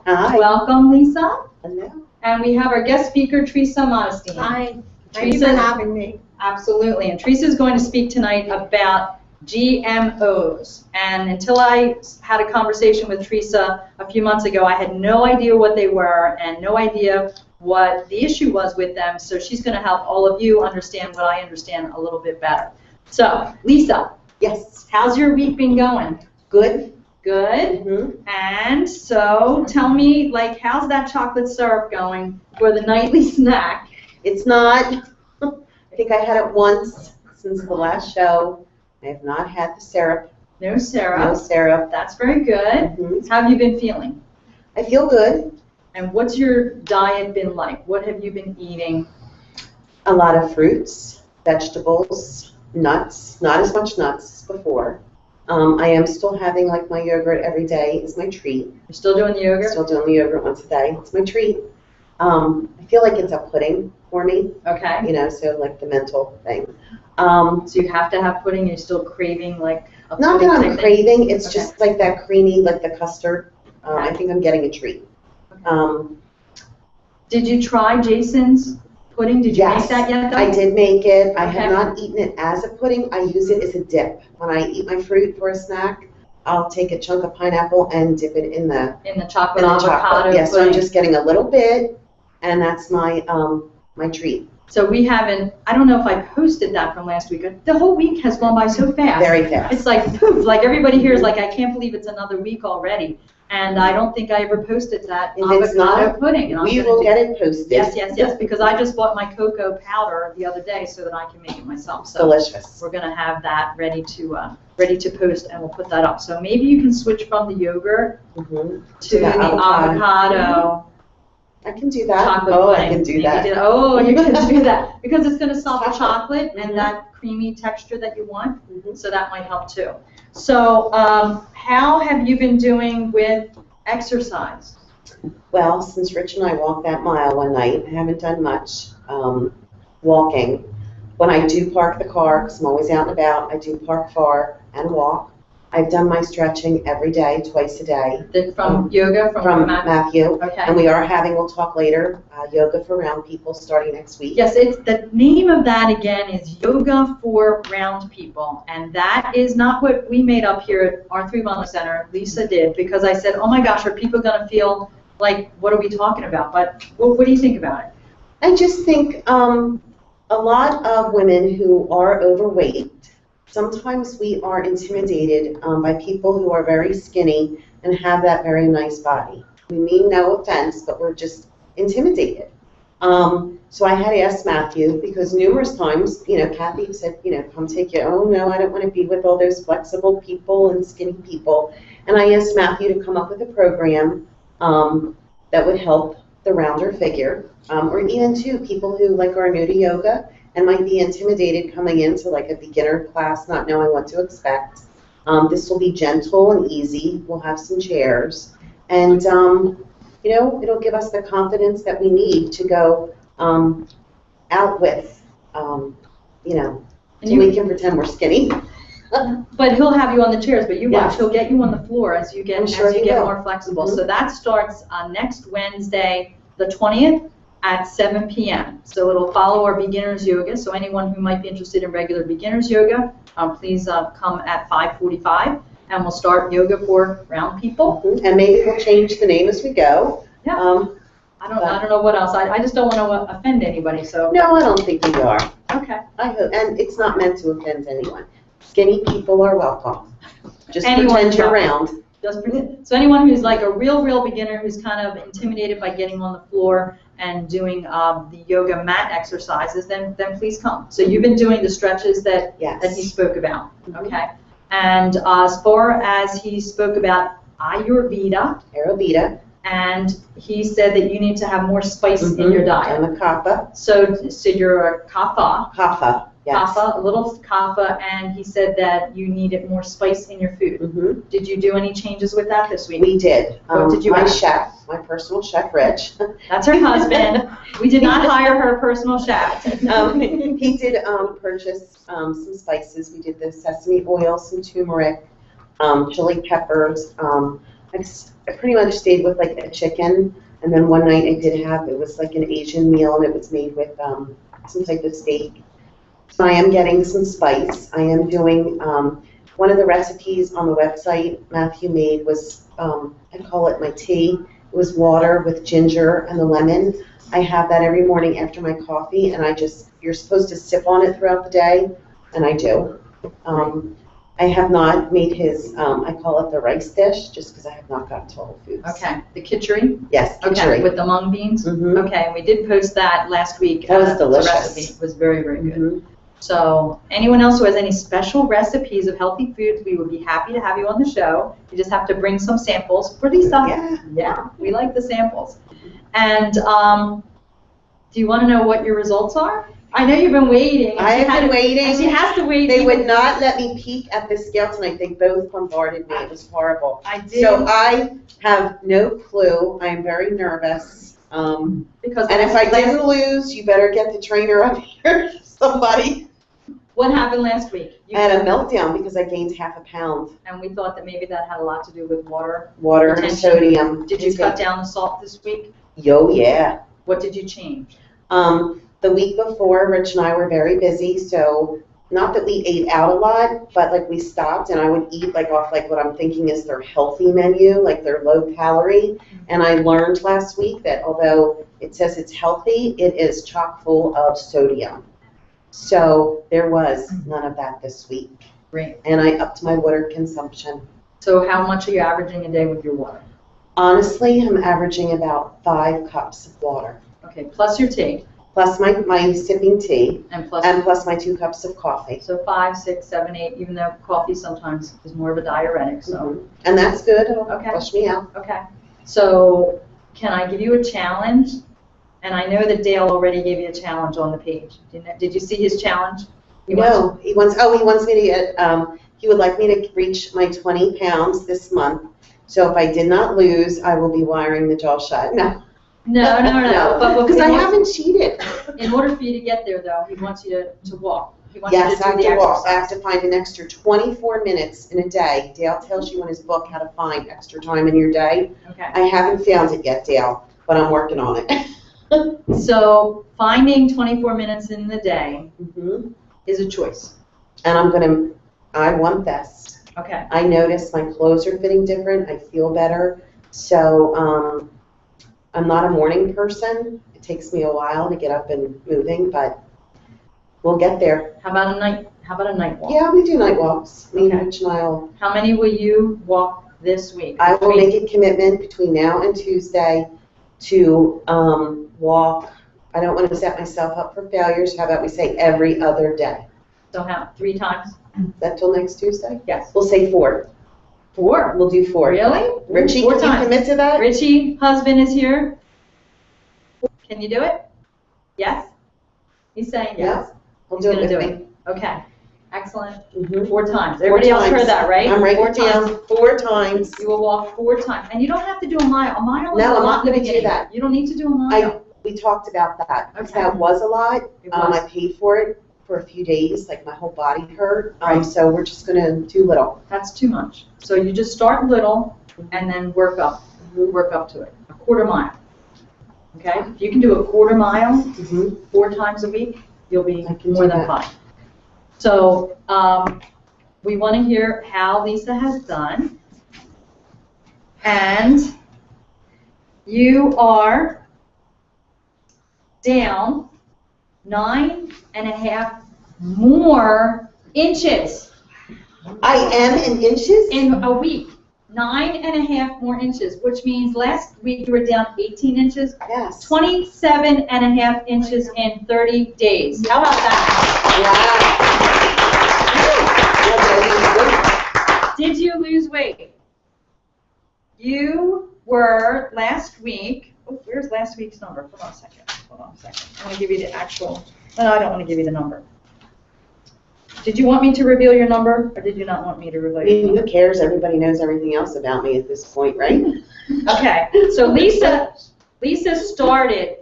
Hi. Welcome, Lisa. Hello. And we have our guest speaker, Teresa Modestine. Hi. Thank you for having me. Absolutely. And Teresa is going to speak tonight about GMOs. And until I had a conversation with Teresa a few months ago, I had no idea what they were and no idea what the issue was with them. So she's going to help all of you understand what I understand a little bit better. So, Lisa. Yes. How's your week been going? Good. Good. Mm-hmm. And so tell me, like, how's that chocolate syrup going for the nightly snack? It's not. I think I had it once since the last show. I have not had the syrup. No syrup. No syrup. That's very good. Mm-hmm. How have you been feeling? I feel good. And what's your diet been like? What have you been eating? A lot of fruits, vegetables, nuts. Not as much nuts as before. I am still having like my yogurt every day is my treat. You're still doing the yogurt? Still doing the yogurt once a day. It's my treat. I feel like it's a pudding for me. Okay. You know, so like the mental thing. So you have to have pudding. You're still craving like a Not pudding that type I'm thing? craving, it's Okay. just like that creamy, like the custard. I think I'm getting a treat. Did you try Jason's pudding? Did you Yes, make that yet? Though? I did make it. I Okay. have not eaten it as a pudding. I use it as a dip. When I eat my fruit for a snack, I'll take a chunk of pineapple and dip it in the In the chocolate avocado chocolate. Yes, so I'm pudding. just getting a little bit, and that's my my treat. So we haven't, I don't know if I posted that from last week. The whole week has gone by so fast. Very fast. It's like poof, like everybody here is like, I can't believe it's another week already. And I don't think I ever posted that If it's avocado not, pudding. And I'm we gonna will do- get it posted. Yes, because I just bought my cocoa powder the other day so that I can make it myself. So Delicious. we're gonna have that ready to post, and we'll put that up. So maybe you can switch from the yogurt Mhm. to the avocado I can do that. chocolate Oh, pudding. I can do Maybe that. Oh, you can do that because it's going to solve the chocolate Mhm. and that creamy texture that you want. Mhm. So that might help too. So how have you been doing with exercise? Well, since Rich and I walked that mile one night, I haven't done much walking. When I do park the car, because I'm always out and about, I do park far and walk. I've done my stretching every day, twice a day. From yoga? From Matt? Matthew. Okay. And we are having, we'll talk later, yoga for round people starting next week. Yes, it's the name of that again is Yoga for Round People, and that is not what we made up here at R3 Wellness Center. Lisa did, because I said, oh my gosh, are people going to feel like, what are we talking about? But what do you think about it? I just think a lot of women who are overweight, sometimes we are intimidated by people who are very skinny and have that very nice body. We mean no offense, but we're just intimidated. So I had asked Matthew, because numerous times, you know, Kathy said, you know, come take you. Oh no, I don't want to be with all those flexible people and skinny people. And I asked Matthew to come up with a program that would help the rounder figure, or even too people who like are new to yoga and might be intimidated coming into like a beginner class, not knowing what to expect. This will be gentle and easy. We'll have some chairs, and you know, it'll give us the confidence that we need to go out with, you know, And so we can pretend we're skinny. But he'll have you on the chairs, but you watch, Yes. he'll get you on the floor as you get I'm sure he will. more flexible. Mhm. So that starts next Wednesday, the 20th at 7 p.m. So it'll follow our beginners yoga. So anyone who might be interested in regular beginners yoga, please come at 5:45, and we'll start yoga for round people. And maybe we'll change the name as we go. Yeah. I don't know what else. I just don't want to offend anybody. So No, I don't think we are. okay. I hope, and it's not meant to offend anyone. Skinny people are welcome. Just Anyone pretend is you're welcome. round. Just pretend. So anyone who's like a real beginner who's kind of intimidated by getting on the floor and doing the yoga mat exercises, then please come. So you've been doing the stretches that he Yes. spoke about, Mhm. okay? And as far as he spoke about Ayurveda, Ayurveda. and he said that you need to have more spice in your diet. I'm a kapha. So you're a kapha. Kapha. Yes. Kapha, a little kapha, and he said that you needed more spice in your food. hmm Did you do any changes with that this week? We did. What did you my add? chef, my personal chef, Rich. That's her husband. We did not hire her personal chef. He did purchase some spices. We did the sesame oil, some turmeric, chili peppers. I pretty much stayed with like a chicken, and then one night I did have, it was like an Asian meal, and it was made with some type of steak. So I am getting some spice. I am doing, one of the recipes on the website Matthew made was, I call it my tea. It was water with ginger and the lemon. I have that every morning after my coffee, and you're supposed to sip on it throughout the day, and I do. I have not made his, I call it the rice dish, just because I have not gotten to Whole Foods. Okay, the kitchery? Yes, Okay, kitchery. with the mung beans? Mhm. Okay, and we did post that last week. That was The delicious. recipe. It was very, very good. Mhm. So anyone else who has any special recipes of healthy foods, we would be happy to have you on the show. You just have to bring some samples for Lisa. Yeah. Yeah, we like the samples. And do you want to know what your results are? I know you've been waiting. I have been And waiting. she has to wait. They would not let me peek at the scale tonight. They both bombarded me. It was horrible. I did. So I have no clue. I am very nervous. Because And if I do lose, you better get the trainer up here, somebody. What happened last week? I had a meltdown because I gained half a pound. And we thought that maybe that had a lot to do with water. Water and Retention. sodium. Did you cut down the salt this week? Yo, yeah. What did you change? The week before, Rich and I were very busy, so not that we ate out a lot, but like we stopped and I would eat like off like what I'm thinking is their healthy menu, like their low calorie. And I learned last week that although it says it's healthy, it is chock full of sodium. So there was none of that this week. Great. And I upped my water consumption. So how much are you averaging a day with your water? Honestly, I'm averaging about 5 cups of water, Okay, plus your tea plus my sipping tea, and plus, and plus my 2 cups of coffee. so 5, 6, 7, 8, even though coffee sometimes is more of a diuretic, so, Mhm. And that's good. It'll Okay. flush me out. okay. So can I give you a challenge? And I know that Dale already gave you a challenge on the page. Did you see his challenge? No, he wants me to get, he would like me to reach my 20 pounds this month. So if I did not lose, I will be wiring the jaw shut. No. No. But Because I haven't cheated. in order for you to get there, though, he wants you to walk. He wants Yes, you to I do have the to walk. I have exercise. to find an extra 24 minutes in a day. Dale tells you in his book how to find extra time in your day. Okay. I haven't found it yet, Dale, but I'm working on it. So finding 24 minutes in the day Mhm. is a choice. And I want this. Okay. I notice my clothes are fitting different. I feel better. So I'm not a morning person. It takes me a while to get up and moving, but we'll get there. How about a night walk? Yeah, we do night walks. Me Okay. and Rich and I will. How many will you walk this week? I will make a commitment between now and Tuesday to walk. I don't want to set myself up for failures. How about we say every other day? So how, 3 times? Is that till next Tuesday? Yes. We'll say 4. 4? We'll do 4. Really? Richie, 4 can you times. commit to that? Richie, husband is here. Can you do it? Yes? He's saying yes. We'll He's do gonna it with do me. it. Okay. Excellent. Mhm. 4 times. Everybody else heard times. that, right? I'm writing 4 it times. down 4 times. You will walk 4 times. And you don't have to do a mile. A mile is No, a I'm lot not in the gonna do beginning. that. You don't need to do a mile. We talked about that. Because Okay. that was a lot. It was. I paid for it for a few days, like my whole body hurt. Right. So we're just gonna do little. That's too much. So you just start little and then work up to it. A quarter mile. Okay? If you can do a quarter mile Mhm. 4 times a week, you'll be I can more do than that. fine. So we want to hear how Lisa has done. And you are down 9.5 more inches I am in inches? in a week. 9.5 more inches, which means last week you were down 18 inches, Yes. 27.5 inches in 30 days. How about that? Wow. Did you lose weight? You were last week, oh, where's last week's number? Hold on a second. I'm going to give you the actual, no, I don't want to give you the number. Did you want me to reveal your number, or did you not want me to reveal I your mean, number? who cares? Everybody knows everything else about me at this point, right? Okay, so Lisa started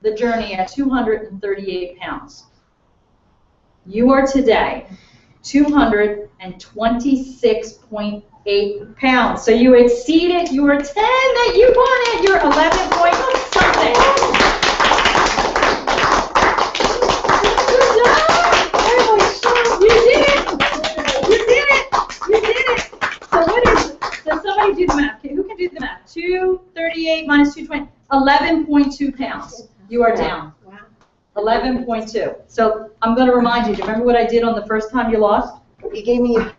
the journey at 238 pounds. You are today 226.5 pounds. So you exceeded your 10 that you wanted. You're 11 point something. Good job. You did it. You did it. You did it. So what is, does somebody do the math? Okay, who can do the math? 238 minus 220, 11.2 pounds. You are down. Wow. 11.2. So I'm going to remind you, do you remember what I did on the first time you lost? You gave me a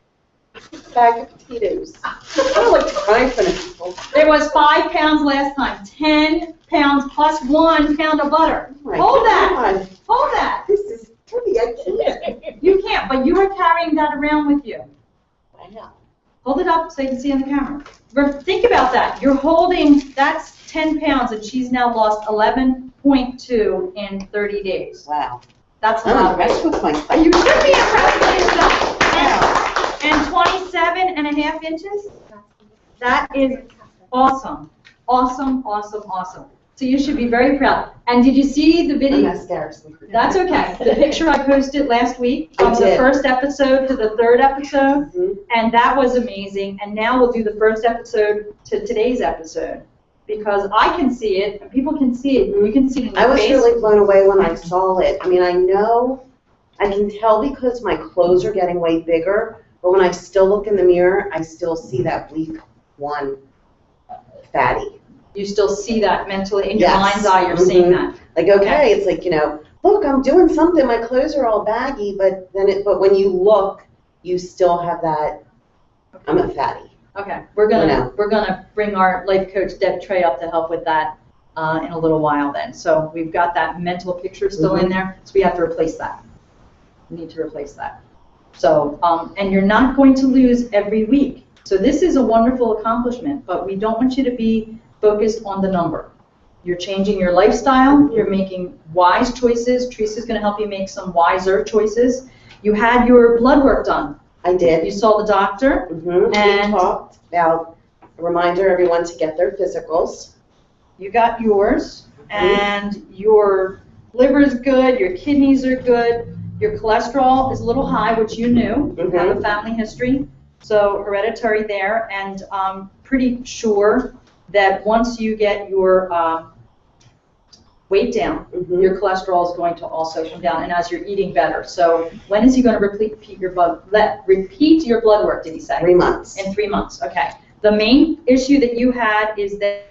bag of potatoes. I don't like crying for the people. It was 5 pounds last time. 10 pounds plus 1 pound of butter. Oh my Hold that. God. Hold that. This is heavy. I can't. You can't, but you are carrying that around with you. I know. Hold it up so you can see on the camera. Think about that. You're holding, that's 10 pounds, and she's now lost 11.2 in 30 days. Wow. That's a I'm lot of weight. impressed with myself. You should be impressed with yourself. And 27 and a half inches? That is awesome. Awesome, awesome, awesome. So you should be very proud. And did you see the I'm video? embarrassing. That's okay. The picture I posted last week I from the did. first episode to the third episode, Mhm. and that was amazing. And now we'll do the first episode to today's episode because I can see it and people can see it. You can see it in I your was face. really blown away when I saw it. I mean, I know, I can tell because my clothes are getting way bigger, but when I still look in the mirror, I still see that week one fatty. You still see that mentally in your Yes. mind's eye. You're seeing Mhm. that. Like, okay, it's like, look, I'm doing something. My clothes are all baggy, but when you look, you still have that, I'm a fatty. Okay, we're gonna bring our life coach Deb Trey up to help with that in a little while. Then, so we've got that mental picture still in there, so we have to replace that. We need to replace that. So, and you're not going to lose every week. So this is a wonderful accomplishment, but we don't want you to be focused on the number. You're changing your lifestyle. You're making wise choices. Teresa's going to help you make some wiser choices. You had your blood work done. I did. You saw the doctor. We And- talked about a reminder everyone to get their physicals. You got yours, and your liver is good, your kidneys are good, your cholesterol is a little high, which you knew. You have a family history, so hereditary there, and I'm pretty sure that once you get your weight down, your cholesterol is going to also come down, and as you're eating better. So when is he going to repeat your blood work, did he say? 3 months. In 3 months, okay. The main issue that you had is that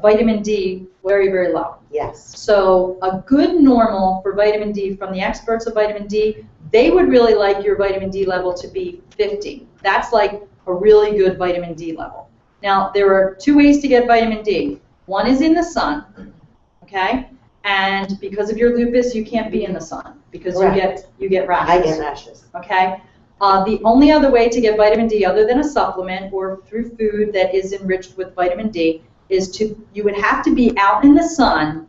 vitamin D very, very low. Yes. So a good normal for vitamin D from the experts of vitamin D, they would really like your vitamin D level to be 50. That's like a really good vitamin D level. Now, there are 2 ways to get vitamin D. One is in the sun, okay? And because of your lupus, you can't be in the sun because you get rashes. I get rashes. Okay? The only other way to get vitamin D other than a supplement or through food that is enriched with vitamin D is you would have to be out in the sun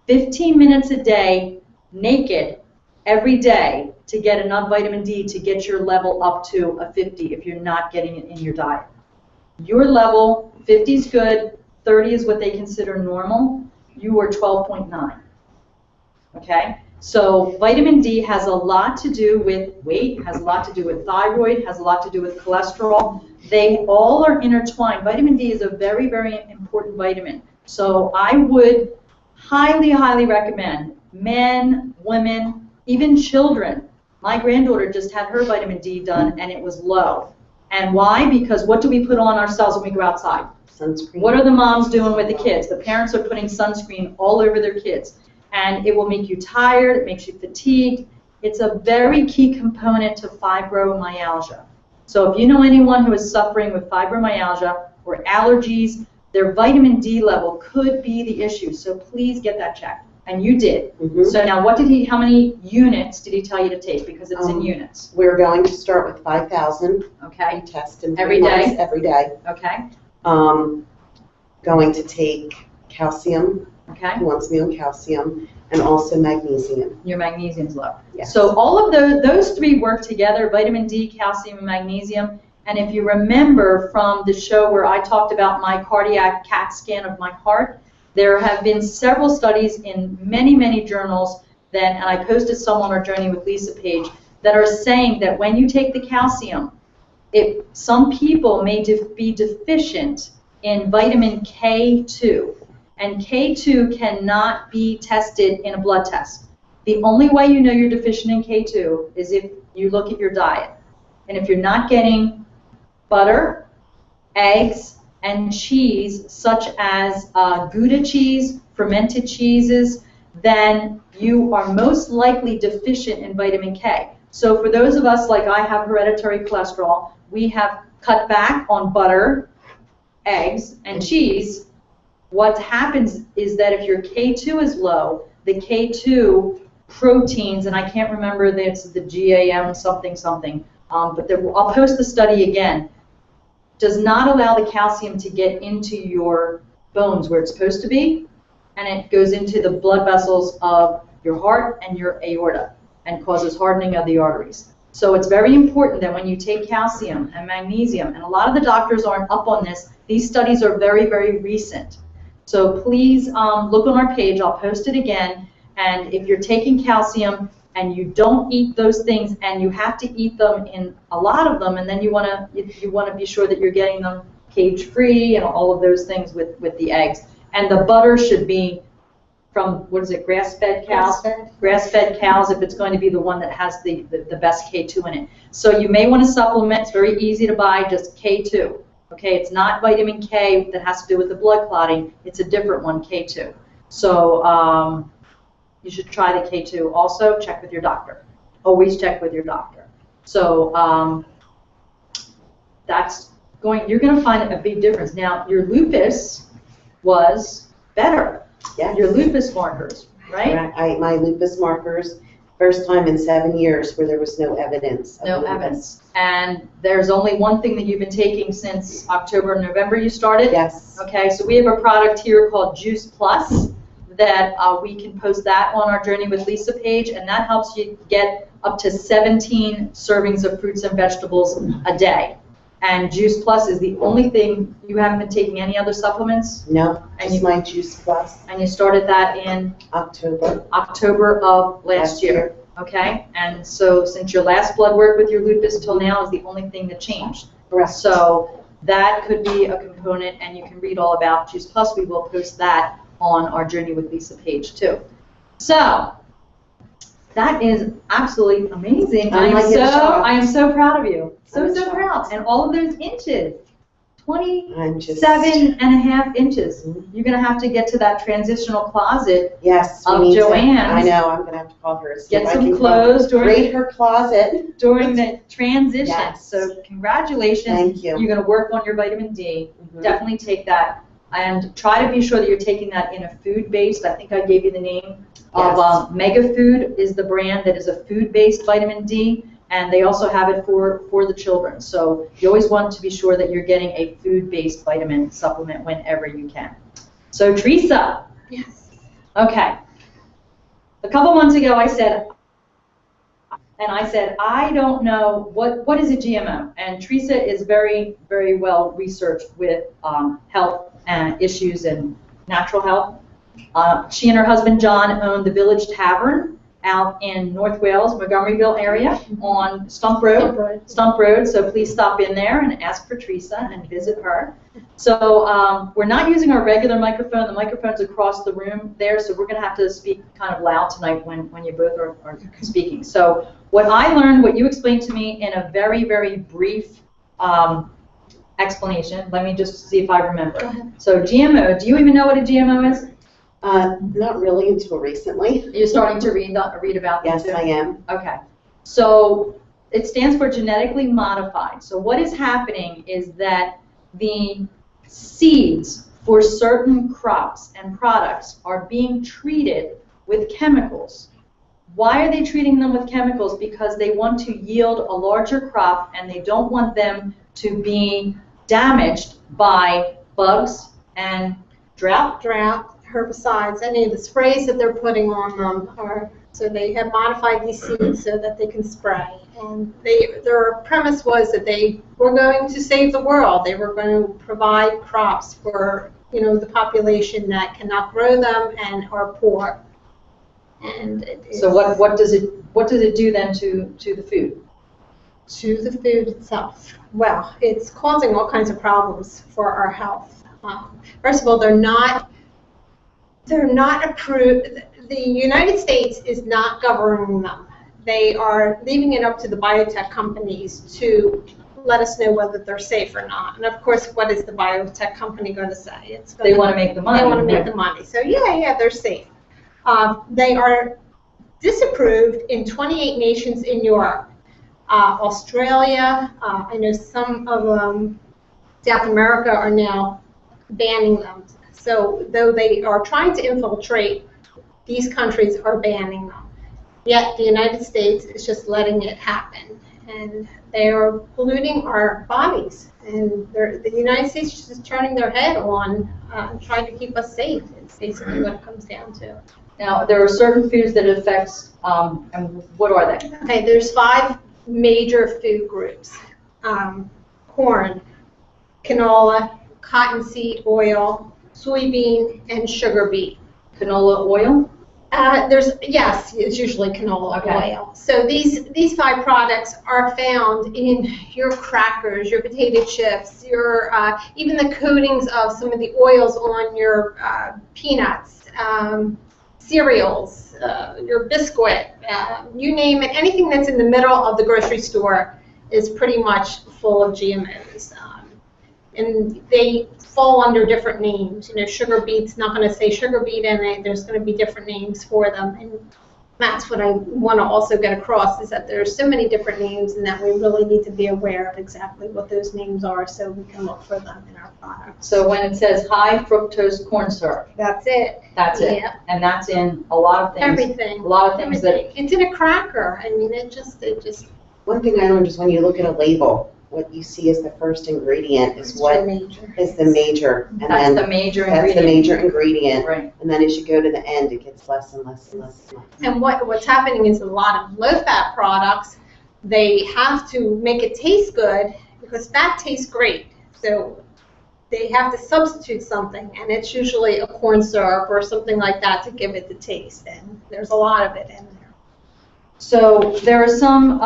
15 minutes a day, naked, every day to get enough vitamin D to get your level up to a 50 if you're not getting it in your diet. Your level, 50 is good, 30 is what they consider normal. You are 12.9. Okay? So vitamin D has a lot to do with weight, has a lot to do with thyroid, has a lot to do with cholesterol. They all are intertwined. Vitamin D is a very, very important vitamin. So I would highly, highly recommend men, women, even children. My granddaughter just had her vitamin D done and it was low. And why? Because what do we put on ourselves when we go outside? Sunscreen. What are the moms doing with the kids? The parents are putting sunscreen all over their kids. And it will make you tired, it makes you fatigued. It's a very key component to fibromyalgia. So if you know anyone who is suffering with fibromyalgia or allergies, their vitamin D level could be the issue. So please get that checked. And you did. So now how many units did he tell you to take? Because it's in units. We're going to start with 5,000. Okay. Test in 3 Every day? months, every day. Okay. Going to take calcium. Okay. He wants me on calcium and also magnesium. Your magnesium's low. Yes. So all of those 3 work together, vitamin D, calcium, and magnesium. And if you remember from the show where I talked about my cardiac CAT scan of my heart, there have been several studies in many, many journals and I posted some on our Journey with Lisa page, that are saying that when you take the calcium, some people may be deficient in vitamin K2, and K2 cannot be tested in a blood test. The only way you know you're deficient in K2 is if you look at your diet. And if you're not getting butter, eggs, and cheese, such as Gouda cheese, fermented cheeses, then you are most likely deficient in vitamin K. So for those of us, like I have hereditary cholesterol, we have cut back on butter, eggs, and cheese. What happens is that if your K2 is low, the K2 proteins, and I can't remember, it's the GAM something, but I'll post the study again, does not allow the calcium to get into your bones where it's supposed to be, and it goes into the blood vessels of your heart and your aorta and causes hardening of the arteries. So it's very important that when you take calcium and magnesium, and a lot of the doctors aren't up on this, these studies are very, very recent. So please look on our page, I'll post it again, and if you're taking calcium and you don't eat those things, and you have to eat them in a lot of them, and then you want to be sure that you're getting them cage-free and all of those things with the eggs. And the butter should be from, what is it, grass-fed cows? Grass-fed cows, if it's going to be the one that has the best K2 in it. So you may want to supplement. It's very easy to buy, just K2. Okay, it's not vitamin K that has to do with the blood clotting. It's a different one, K2. So you should try the K2. Also, check with your doctor. Always check with your doctor. So you're going to find a big difference. Now, your lupus was better. Yes. Your lupus markers, right? Correct. My lupus markers, first time in 7 years where there was no evidence. No evidence. And there's only one thing that you've been taking since October, November you started? Yes. Okay, so we have a product here called Juice Plus that we can post that on our Journey with Lisa page, and that helps you get up to 17 servings of fruits and vegetables a day. And Juice Plus is the only thing. You haven't been taking any other supplements? No, just my Juice Plus. And you started that in? October of last year. Okay, and so since your last blood work with your lupus till now is the only thing that changed. Correct. So that could be a component, and you can read all about Juice Plus. We will post that on our Journey with Lisa page too. So that is absolutely amazing. I am so proud of you. So proud. And all of those inches, 27.5 inches. You're going to have to get to that transitional closet. Yes, of Joanne's. I know. I'm going to have to call her. Get some clothes rate her closet during the transition. Yes. So congratulations. Thank you. You're going to work on your vitamin D. Definitely take that. And try to be sure that you're taking that in a food-based, I think I gave you the name of Mega Food is the brand that is a food-based vitamin D, and they also have it for the children. So you always want to be sure that you're getting a food-based vitamin supplement whenever you can. So Teresa. Yes. Okay. A couple months ago I said, I don't know what is a GMO, and Teresa is very, very well researched with health and issues and natural health. She and her husband John own the Village Tavern out in North Wales, Montgomeryville area on Stump Road. So please stop in there and ask for Teresa and visit her. So we're not using our regular microphone. The microphone's across the room there, so we're going to have to speak kind of loud tonight when you both are speaking. So what I learned, what you explained to me in a very, very brief explanation, let me just see if I remember. Go ahead. So GMO, do you even know what a GMO is? Not really until recently. You're starting to read about them Yes, too? I am. Okay. So it stands for genetically modified. So what is happening is that the seeds for certain crops and products are being treated with chemicals. Why are they treating them with chemicals? Because they want to yield a larger crop, and they don't want them to be damaged by bugs and drought. Herbicides, any of the sprays that they're putting on them so they have modified these seeds so that they can spray. And their premise was that they were going to save the world. They were going to provide crops for the population that cannot grow them and are poor. And So what does it do then to the food? to the food itself. Well, it's causing all kinds of problems for our health. First of all, they're not approved. The United States is not governing them. They are leaving it up to the biotech companies to let us know whether they're safe or not. And of course, what is the biotech company going to say? They want to make the money. They want to make the money. So yeah, they're safe. They are disapproved in 28 nations in Europe. Australia, I know some of South America are now banning them. So though they are trying to infiltrate, these countries are banning them. Yet the United States is just letting it happen. And they are polluting our bodies. And the United States is just turning their head on trying to keep us safe. It's basically what it comes down to. Now, there are certain foods that it affects, and what are they? Okay, there's 5 major food groups. Corn, canola, cottonseed oil, soybean, and sugar beet. Canola oil? Yes, it's usually canola Okay. oil. So these 5 products are found in your crackers, your potato chips, your even the coatings of some of the oils on your peanuts, cereals, your biscuit, you name it. Anything that's in the middle of the grocery store is pretty much full of GMOs. And they fall under different names. You know, sugar beet's not going to say sugar beet in it. There's going to be different names for them. And that's what I want to also get across, is that there's so many different names and that we really need to be aware of exactly what those names are so we can look for them in our products. So when it says high fructose corn syrup, That's it. that's it. Yeah. And that's in a lot of things. Everything. A lot of things Everything. It's in a cracker. I mean, it just. One thing I learned is when you look at a label, what you see as the first ingredient is what major. is the major. And That's then the major that's ingredient. the major ingredient. Right. And then as you go to the end, it gets less and less and less and less. And what's happening is a lot of low-fat products, they have to make it taste good because fat tastes great. So they have to substitute something, and it's usually a corn syrup or something like that to give it the taste. And there's a lot of it in there. So there are some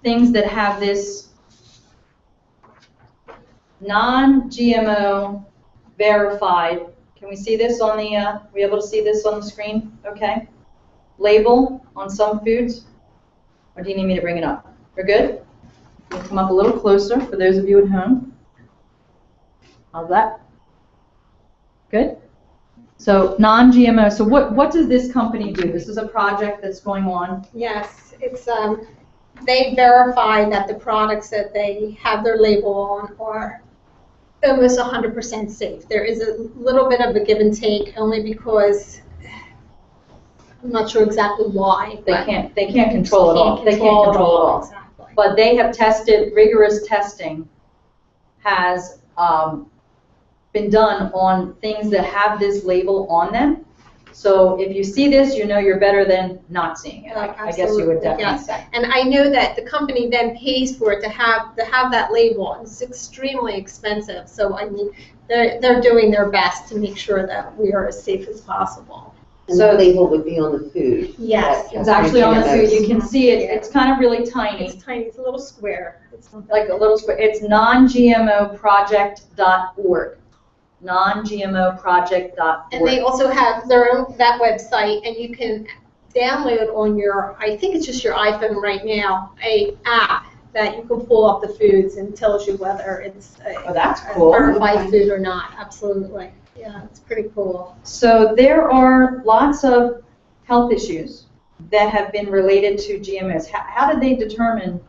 things that have this non-GMO verified. Can we see this on the, are we able to see this on the screen? Okay. Label on some foods. Or do you need me to bring it up? We're good? We'll come up a little closer for those of you at home. How's that? Good? So non-GMO. So what does this company do? This is a project that's going on. Yes, it's they verify that the products that they have their label on are almost 100% safe. There is a little bit of a give and take, only because I'm not sure exactly why. They can't control it all. They can't control it all. Exactly. But they have tested, rigorous testing has been done on things that have this label on them. So if you see this, you know you're better than not seeing it. I guess you would definitely yes. say. And I know that the company then pays for it to have that label, and it's extremely expensive. So I mean, they're doing their best to make sure that we are as safe as possible. And So- the label would be on the food. Yes, It's actually on the food. You can see it. It's kind of really tiny, It's tiny. It's a little square. It's like a little square. It's non-GMOproject.org. non-GMOproject.org. And they also have their own that website, and you can download on your, I think it's just your iPhone right now, a app that you can pull up the foods and tells you whether it's Oh, that's a cool. verified food or not. Absolutely. Yeah, it's pretty cool. So there are lots of health issues that have been related to GMOs. How did they determine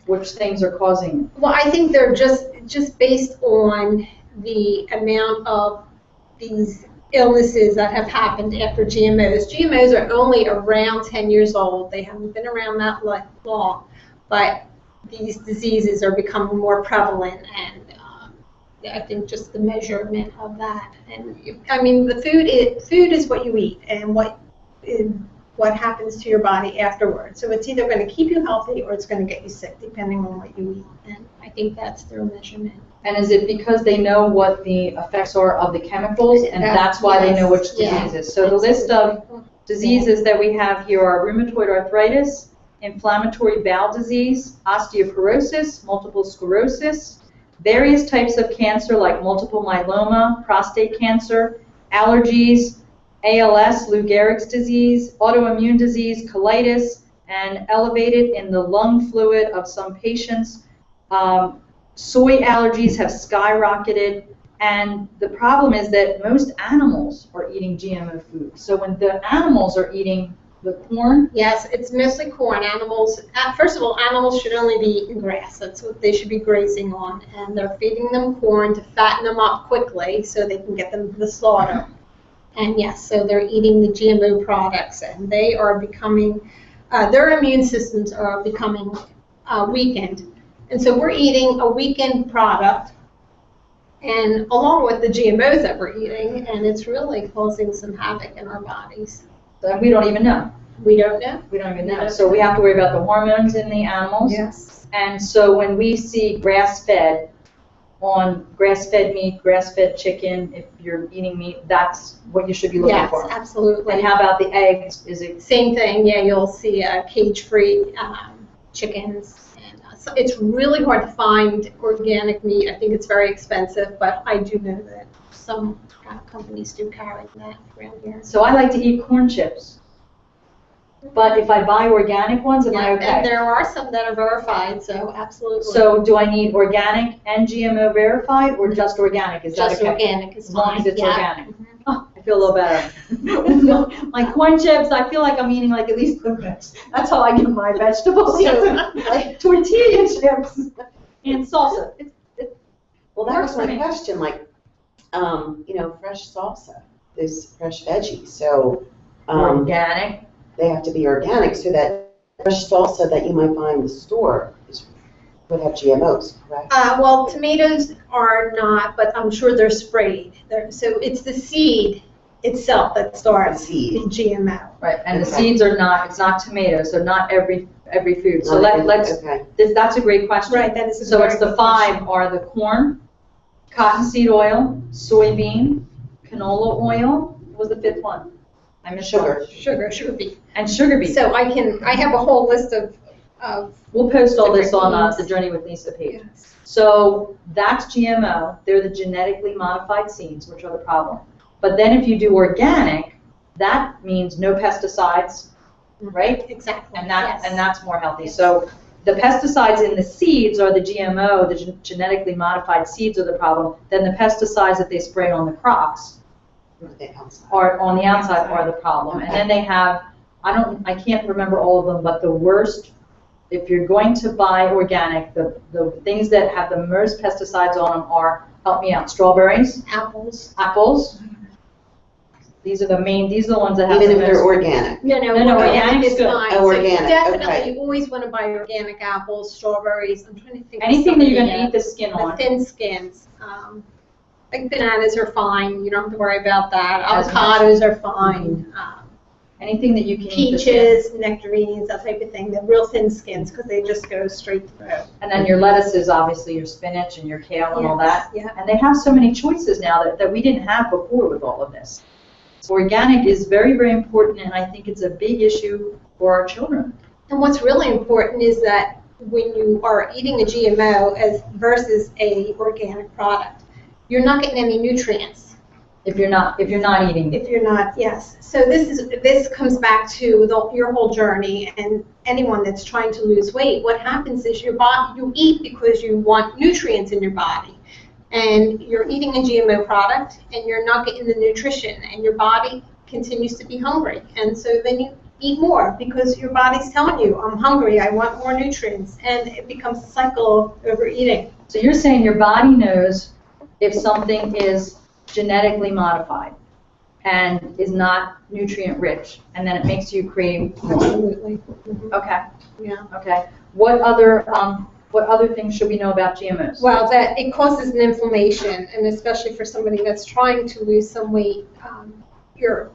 which things are causing it? Well, I think they're just based on the amount of these illnesses that have happened after GMOs. GMOs are only around 10 years old. They haven't been around that long, but these diseases are becoming more prevalent, and I think just the measurement of that. And I mean, the food is what you eat and what happens to your body afterwards. So it's either going to keep you healthy or it's going to get you sick, depending on what you eat. And I think that's their measurement. And is it because they know what the effects are of the chemicals, and that's why they know which Yes, diseases? So the list of diseases that we have here are rheumatoid arthritis, inflammatory bowel disease, osteoporosis, multiple sclerosis, various types of cancer like multiple myeloma, prostate cancer, allergies, ALS, Lou Gehrig's disease, autoimmune disease, colitis, and elevated in the lung fluid of some patients. Soy allergies have skyrocketed, and the problem is that most animals are eating GMO food. So when the animals are eating the corn, Yes, it's mostly corn. Animals, first of all, animals should only be eating grass. That's what they should be grazing on. And they're feeding them corn to fatten them up quickly so they can get them to the slaughter. And yes, so they're eating the GMO products, and they are becoming, their immune systems are becoming weakened. And so we're eating a weakened product, and along with the GMOs that we're eating, and it's really causing some havoc in our bodies. and we don't even know. We don't know. We don't even know. So we have to worry about the hormones in the animals. Yes. And so when we see grass-fed on grass-fed meat, grass-fed chicken, if you're eating meat, that's what you should be looking Yes, for. absolutely. And how about the eggs? Is it Same thing, yeah, you'll see cage-free chickens. And so it's really hard to find organic meat. I think it's very expensive, but I do know that some companies do carry that around here. So I like to eat corn chips. But if I buy organic ones, am I Yeah, okay? and there are some that are verified, so absolutely. So do I need organic and GMO verified, or just organic? Is that Just okay? organic is As long fine. as it's yeah. organic. Mhm. Oh, I feel a little better. My corn chips, I feel like I'm eating like at least the best. That's how I get my vegetables. Like tortilla chips and salsa. Well, that Works was for my me. question, like, fresh salsa, this fresh veggie, so, Organic. they have to be organic, so that fresh salsa that you might buy in the store would have GMOs, correct? Well, tomatoes are not, but I'm sure they're sprayed. So it's the seed itself that starts the Seed. GMO. Right, and the Okay. seeds are not, it's not tomatoes, so not every food. So Not let's, Okay, that's a great question. Right, that is a So very it's the good 5 question. are the corn, cottonseed oil, soybean, canola oil. What was the 5th one? I missed sugar. Sugar beet. And sugar beet. So I have a whole list of We'll post all this on different the Journey with Lisa page. yes. So that's GMO. They're the genetically modified seeds, which are the problem. But then if you do organic, that means no pesticides, right? Exactly. And yes. that's more healthy. Yes. So the pesticides in the seeds are the GMO, the genetically modified seeds are the problem. Then the pesticides that they spray on the crops are on the outside are the problem. And then they have, I can't remember all of them, but the worst, if you're going to buy organic, the things that have the most pesticides on them are, help me out, strawberries, Apples. apples. These are the ones that have Even the if they're most. organic. No, organic organic is is good. fine. Oh, So organic, definitely, okay. you always want to buy organic apples, strawberries. I'm trying to think. of Anything some that of you're the, going to eat the skin the on. thin skins. Like bananas are fine. You don't have to worry about that. As Avocados are fine. Anything that you can eat the skin. Peaches, nectarines, that type of thing. The real thin skins because they just go straight through. And then your lettuces, obviously, your spinach and your kale and all that. Yes, yeah. And they have so many choices now that we didn't have before with all of this. So organic is very, very important, and I think it's a big issue for our children. And what's really important is that when you are eating a GMO versus a organic product, you're not getting any nutrients. If you're not eating. If you're not, yes. So this comes back to your whole journey, and anyone that's trying to lose weight. What happens is you eat because you want nutrients in your body, and you're eating a GMO product, and you're not getting the nutrition, and your body continues to be hungry, and so then you eat more because your body's telling you, I'm hungry, I want more nutrients, and it becomes a cycle of overeating. So you're saying your body knows if something is genetically modified and is not nutrient rich, and then it makes you crave more. Absolutely. Okay. Yeah. Okay. What other things should we know about GMOs? Well, that it causes an inflammation, and especially for somebody that's trying to lose some weight, the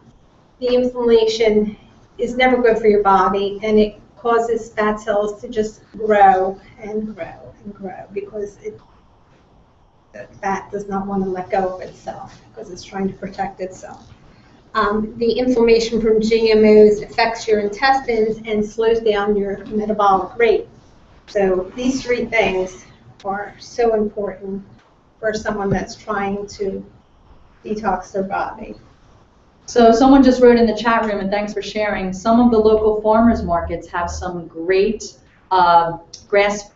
inflammation is never good for your body, and it causes fat cells to just grow and grow and grow because the fat does not want to let go of itself because it's trying to protect itself. the inflammation from GMOs affects your intestines and slows down your metabolic rate. So these three things are so important for someone that's trying to detox their body. So someone just wrote in the chat room, and thanks for sharing, some of the local farmers markets have some great grass-fed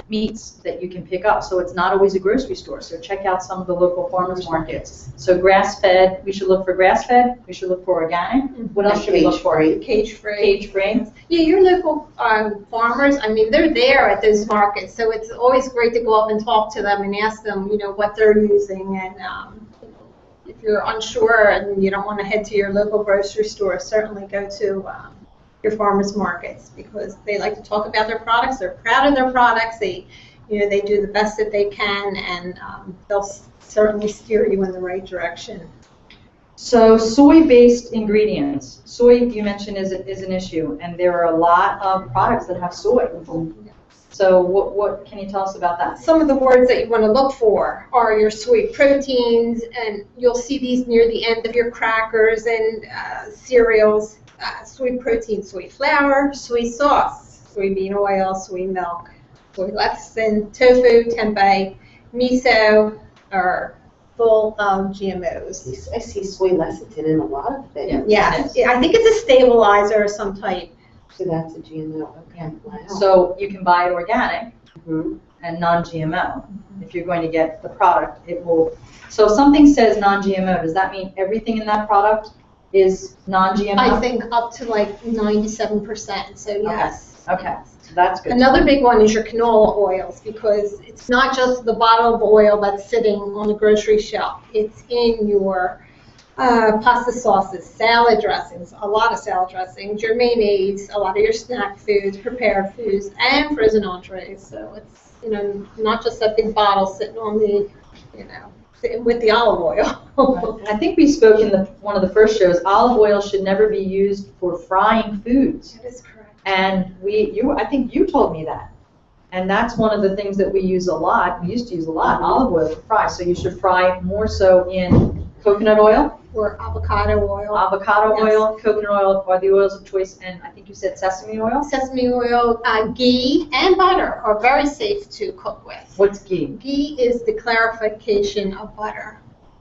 meats that you can pick up. So it's not always a grocery store. So check out some of the local farmers markets. So grass-fed, we should look for grass-fed. We should look for organic. What else should we look for? Cage-free. Cage-free. Yeah, your local farmers, I mean, they're there at those markets, so it's always great to go up and talk to them and ask them, you know, what they're using. And if you're unsure and you don't want to head to your local grocery store, certainly go to your farmers markets, because they like to talk about their products. They're proud of their products. They, you know, they do the best that they can, and they'll certainly steer you in the right direction. So soy-based ingredients. Soy, you mentioned, is an issue, and there are a lot of products that have soy. So what can you tell us about that? Some of the words that you want to look for are your soy proteins, and you'll see these near the end of your crackers and cereals. Soy protein, soy flour, soy sauce, soybean oil, soy milk, soy lecithin, tofu, tempeh, miso are full of GMOs. I see soy lecithin in a lot of things. Yes, I think it's a stabilizer of some type. So that's a GMO. Okay. Wow. So you can buy it organic Mhm. and non-GMO. If you're going to get the product, it will. So if something says non-GMO, does that mean everything in that product is non-GMO? I think up to like 97%, so yes. Okay, so that's good. Another big one is your canola oils, because it's not just the bottle of oil that's sitting on the grocery shelf. It's in your pasta sauces, salad dressings, a lot of salad dressings, your mayonnaise, a lot of your snack foods, prepared foods, and frozen entrees. So it's, you know, not just that big bottle sitting on the, you know, sitting with the olive oil. I think we spoke in one of the first shows, olive oil should never be used for frying foods. That is correct. And I think you told me that. And that's one of the things that we use a lot. We used to use a lot, olive oil to fry. So you should fry more so in coconut oil, Or avocado oil. avocado Yes. oil, coconut oil are the oils of choice, and I think you said sesame oil? Sesame oil, ghee, and butter are very safe to cook with. What's ghee? Ghee is the clarification of butter.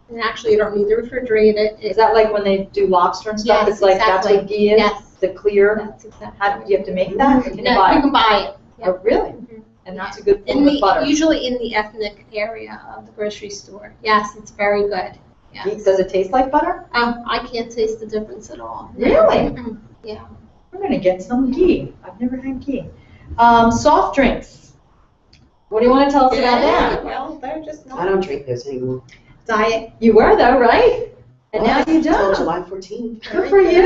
And actually, you don't need to refrigerate it. Is that like when they do lobster and stuff? Yes, It's like exactly. that's what ghee is? Yes. The clear? That's exactly. How do you have to make that? Or can you No, buy you it? can buy it. Oh, really? Mhm. And that's a good form of butter. Usually in the ethnic area of the grocery store. Yes, it's very good. Yes. Does it taste like butter? I can't taste the difference at all. Really? Mhm. Yeah. We're gonna get some ghee. I've never had ghee. Soft drinks. What do you want to tell us about that? Well, they're just I not don't drink those anymore. diet. You were though, right? And now you Until don't. July 14th. Good for you.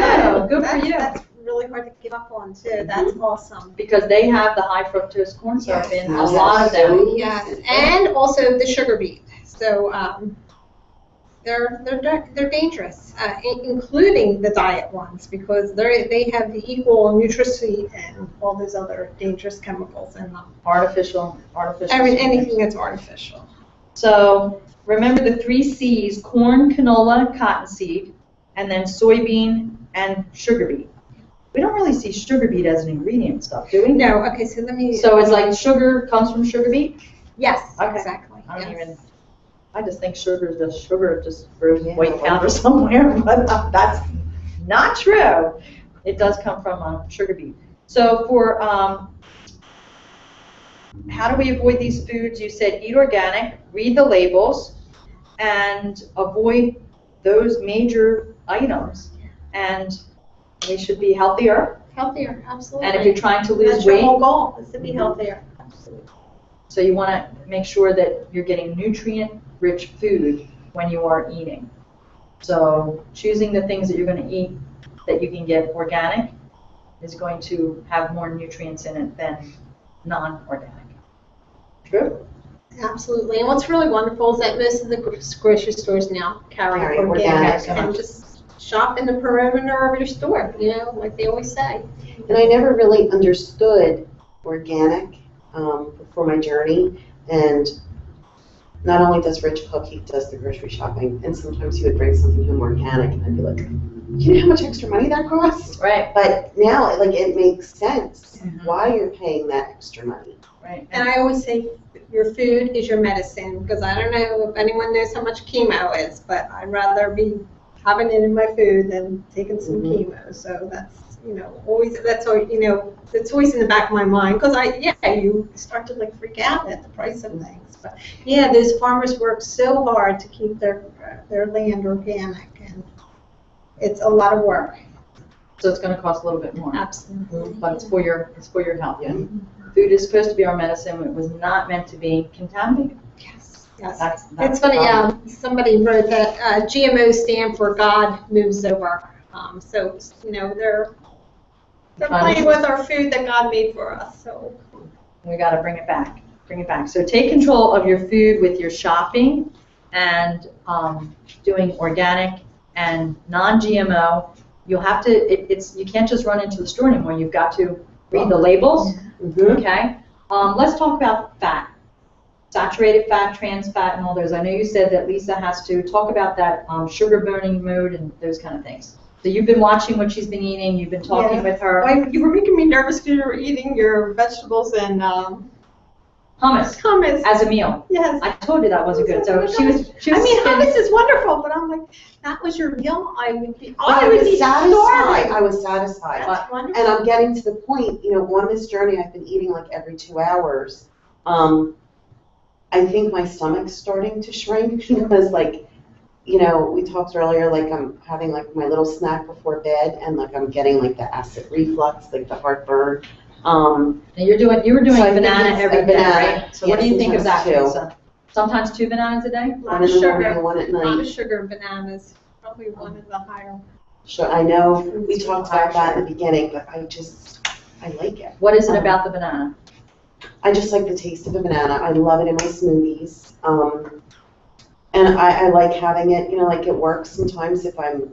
Good for you. That's really hard to give up on too. That's awesome. Because they have the high fructose corn syrup Yes. in a lot of them. Yes, and also the sugar beet. So they're dangerous, including the diet ones, because they have the equal nutricity and all those other dangerous chemicals in them. Artificial. Anything that's artificial. So remember the 3 C's: corn, canola, cottonseed, and then soybean and sugar beet. We don't really see sugar beet as an ingredient stuff, do we? No, okay, so let me. So it's like sugar comes from sugar beet? Yes, Okay. exactly. I don't yes. even, I just think sugar is just sugar, just for Yeah. white powder somewhere, but that's not true. It does come from sugar beet. So for, how do we avoid these foods? You said eat organic, read the labels, and avoid those major items. And we should be healthier. Healthier, absolutely. And if you're trying to lose That's your weight, whole goal, is to be healthier. Absolutely. so you want to make sure that you're getting nutrient-rich food when you are eating. So choosing the things that you're going to eat that you can get organic is going to have more nutrients in it than non-organic. True? Absolutely. And what's really wonderful is that most of the grocery stores now carry Carry organic, organic. and just shop in the perimeter of your store, you know, like they always say. And I never really understood organic before my journey. And not only does Rich cook, he does the grocery shopping. And sometimes he would bring something home organic, and I'd be like, you know how much extra money that costs? Right, But now, like, it makes sense Mhm. why you're paying that extra money. right. And I always say your food is your medicine, because I don't know if anyone knows how much chemo is, but I'd rather be having it in my food than taking some Mhm. chemo. So that's, always, that's always in the back of my mind, because you start to like freak out at the price of things. But yeah, those farmers work so hard to keep their land organic, and it's a lot of work. So it's gonna cost a little bit more, Absolutely. but it's for your health, yeah. Food is supposed to be our medicine, it was not meant to be contaminated. Yes. Yes. That's It's the funny, problem. somebody wrote that GMOs stand for God moves over. So, they're playing with our food that God made for us, so. We gotta bring it back, So take control of your food with your shopping and doing organic and non-GMO. You'll have to, you can't just run into the store anymore, you've got to read the labels, Mhm. okay? Let's talk about fat. Saturated fat, trans fat, and all those. I know you said that Lisa has to talk about that sugar burning mode and those kind of things. So you've been watching what she's been eating, you've been talking Yeah. with her. You were making me nervous because you were eating your vegetables and Hummus hummus. as a meal. Yes. I told you that wasn't good. So she was. I mean, hummus is wonderful, but I'm like, that was your meal? I would be satisfied. starving. I was satisfied. That's wonderful. And I'm getting to the point, on this journey, I've been eating like every 2 hours. I think my stomach's starting to shrink because, like, we talked earlier, like, I'm having like my little snack before bed, and like I'm getting like the acid reflux, like the heartburn. And you were doing So I think banana it's every a day, banana. right? So what do you think of that, Sometimes two. Lisa? Sometimes 2 bananas a day? One in the morning and one at A lot of night. sugar and bananas, probably one of the higher. Sure, I know we talked about that in the beginning, but I like it. What is it about the banana? I just like the taste of the banana. I love it in my smoothies. And I like having it, like it works sometimes if I'm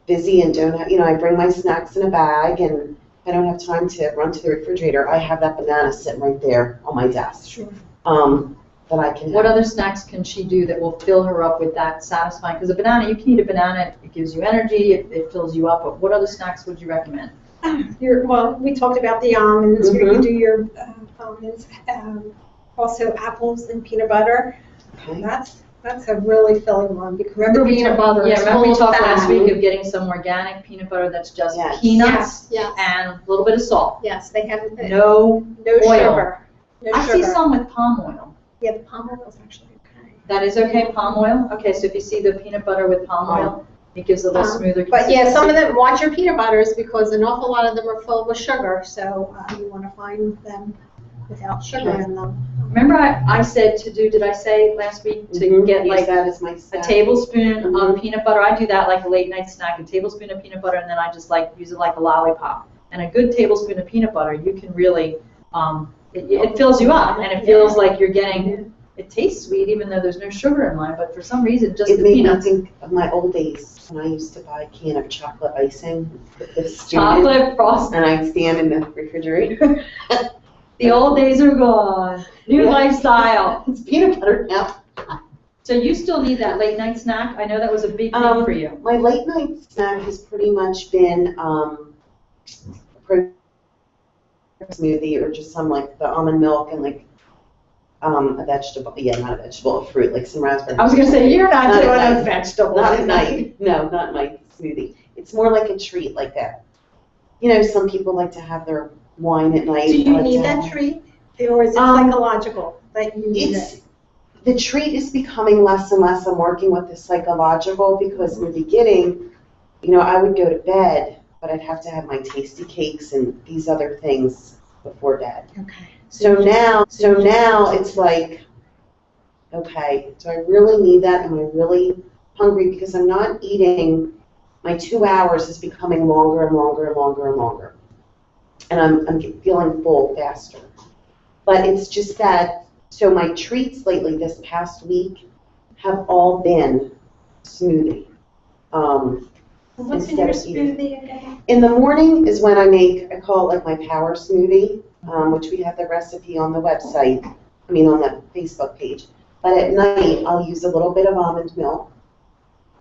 busy and don't have, I bring my snacks in a bag and I don't have time to run to the refrigerator. I have that banana sitting right there on my desk. Sure. That I can What have. other snacks can she do that will fill her up with that satisfying? Because a banana, you can eat a banana, it gives you energy, it fills you up, but what other snacks would you recommend? We talked about the almonds, where you Mhm. do your almonds, also apples and peanut butter. Okay. That's a really filling one, because Remember the we peanut talked, butter yeah, is remember full we of talked fat. last week of getting some organic peanut butter that's just Yes. peanuts Yes, and a little bit of salt. yes, they have No, no oil. sugar. No I see sugar. some with palm oil. Yeah, the palm oil is actually okay. That is okay, palm oil? Okay, so if you see the peanut butter with palm oil, it gives a little smoother But yeah, some of consistency. them, watch your peanut butters, because an awful lot of them are filled with sugar, so you want to find them without sugar in them. Remember I said did I say last week to Mhm. get Use like that as my a snack. tablespoon Mhm. of peanut butter? I do that like a late night snack, a tablespoon of peanut butter, and then I just like use it like a lollipop. And a good tablespoon of peanut butter, you can really, it fills you up and it feels like you're getting, it tastes sweet even though there's no sugar in mine, but for some reason, just It the made me peanuts. think of my old days when I used to buy a can of chocolate icing with the spoon, Chocolate frosting. and I'd stand in the refrigerator. The old days are gone. New Yeah. lifestyle. It's peanut butter now. So you still need that late night snack? I know that was a big thing for you. My late night snack has pretty much been protein smoothie or just some like the almond milk and like a vegetable. Yeah, not a vegetable, a fruit, like some raspberry. I was gonna say, you're not Not doing at a night. vegetable. Not at night. No, not my smoothie. It's more like a treat like that. Some people like to have their wine at night. Do I you like need to that have- treat, or is it psychological that you need it? The treat is becoming less and less. I'm working with the psychological because in the beginning, I would go to bed, but I'd have to have my tasty cakes and these other things before bed. Okay. So now it's like, okay, do I really need that? Am I really hungry? Because I'm not eating, my 2 hours is becoming longer and longer and longer and longer. And I'm feeling full faster. But it's just that, so my treats lately this past week have all been smoothie. What's in Instead your of eating. smoothie again? In the morning is when I call it like my power smoothie, which we have the recipe on the website, on the Facebook page. But at night, I'll use a little bit of almond milk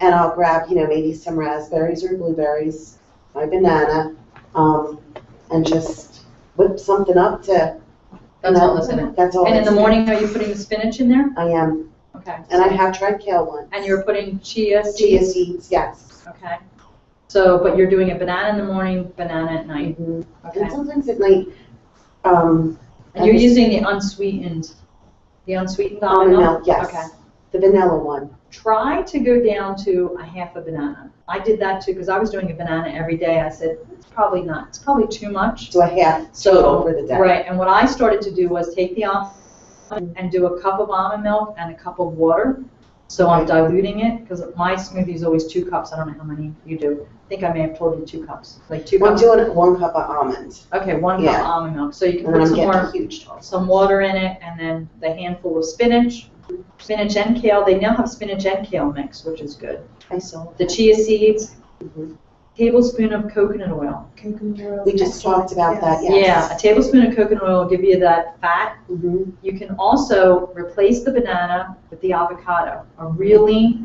and I'll grab, maybe some raspberries or blueberries, my banana, and just whip something up to. That's all that's in it. That's all. And in the that's morning, are you putting the spinach in there? I am, Okay. and I have tried kale once. And you're putting chia Chia seeds? seeds, yes. Okay. So, but you're doing a banana in the morning, banana at night. Mhm. Okay. And sometimes at night, And you're using the unsweetened almond almond milk? milk, yes. Okay. The vanilla one. Try to go down to a half a banana. I did that too, because I was doing a banana every day. I said, it's probably too much. Do a half total for the day. Right, and what I started to do was take the almond and do a cup of almond milk and a cup of water. So I'm diluting it, because my smoothie is always 2 cups. I don't know how many you do. I think I may have told you 2 cups, like 2 I'm cups. doing 1 cup of almond, Okay, 1 cup Yeah. of almond milk. So you can and then put I'm some getting more, a huge total. some water in it, and then the handful of spinach and kale. They now have spinach and kale mix, which is good. I saw The chia seeds, Mhm. tablespoon of coconut oil. We just talked about that, yes. Yeah, a tablespoon of coconut oil will give you that fat. Mhm. You can also replace the banana with the avocado. A really